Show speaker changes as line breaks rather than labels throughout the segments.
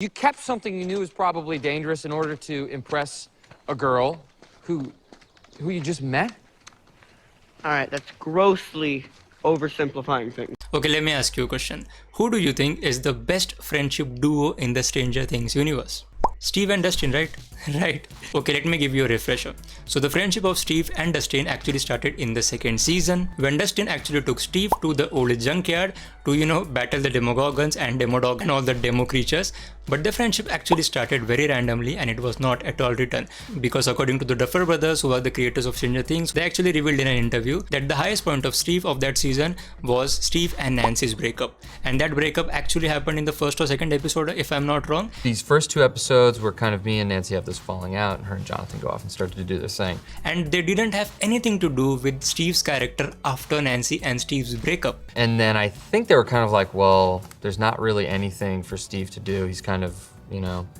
You kept something you knew was probably dangerous in order to impress a girl who you just met?
All right, that's grossly oversimplifying things.
Okay, let me ask you a question. Who do you think is the best friendship duo in the Stranger Things universe? Steve and Dustin, right? Right. Okay, let me give you a refresher. So the friendship of Steve and Dustin actually started in the second season when Dustin actually took Steve to the old junkyard to, battle the Demogorgons and Demodog and all the demo creatures. But the friendship actually started very randomly and it was not at all written. Because according to the Duffer brothers, who are the creators of Stranger Things, they actually revealed in an interview that the highest point of Steve of that season was Steve and Nancy's breakup. And that breakup actually happened in the first or second episode, if I'm not wrong.
These first two episodes were kind of me and Nancy have this falling out, and her and Jonathan go off and start to do this thing.
And they didn't have anything to do with Steve's character after Nancy and Steve's breakup.
And then I think they were kind of like, well, there's not really anything for Steve to do. He's kind of,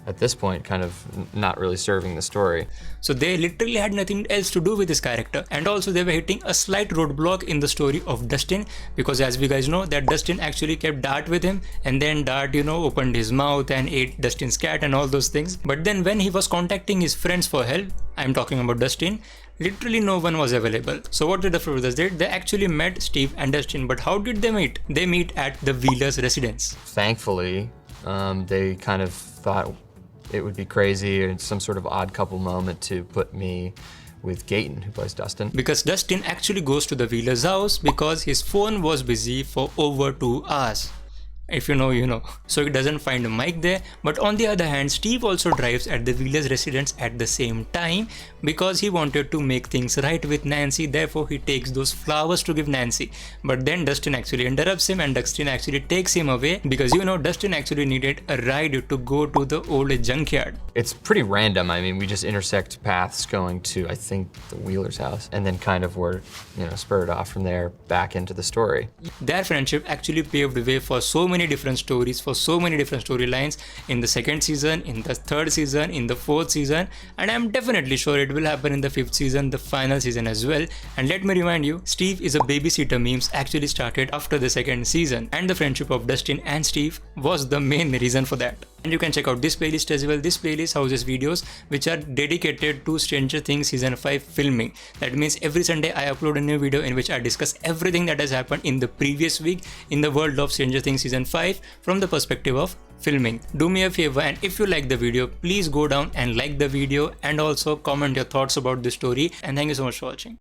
at this point, kind of not really serving the story.
So they literally had nothing else to do with his character. And also they were hitting a slight roadblock in the story of Dustin, because as we guys know that Dustin actually kept Dart with him, and then Dart, opened his mouth and ate Dustin's cat and all those things. But then when he was contacting his friends for help, I'm talking about Dustin, literally no one was available. So what did the brothers did? They actually met Steve and Dustin. But how did they meet? They meet at the Wheeler's residence.
Thankfully, they kind of thought it would be crazy or some sort of odd couple moment to put me with Gaten, who plays Dustin.
Because Dustin actually goes to the Wheeler's house because his phone was busy for over 2 hours. If you know, you know. So he doesn't find a mic there. But on the other hand, Steve also drives at the Wheeler's residence at the same time because he wanted to make things right with Nancy. Therefore, he takes those flowers to give Nancy. But then Dustin actually interrupts him and Dustin actually takes him away because, Dustin actually needed a ride to go to the old junkyard.
It's pretty random. I mean, we just intersect paths going to, I think, the Wheeler's house. And then kind of were, spurred off from there back into the story.
Their friendship actually paved the way for so many different stories, for so many different storylines in the second season, in the third season, in the fourth season, and I'm definitely sure it will happen in the fifth season, the final season as well. And let me remind you, Steve is a babysitter memes actually started after the second season, and the friendship of Dustin and Steve was the main reason for that. And you can check out this playlist as well. This playlist houses videos which are dedicated to Stranger Things season 5 filming. That means every Sunday I upload a new video in which I discuss everything that has happened in the previous week in the world of Stranger Things season 5 from the perspective of filming. Do me a favor, and if you like the video, please go down and like the video and also comment your thoughts about the story. And thank you so much for watching.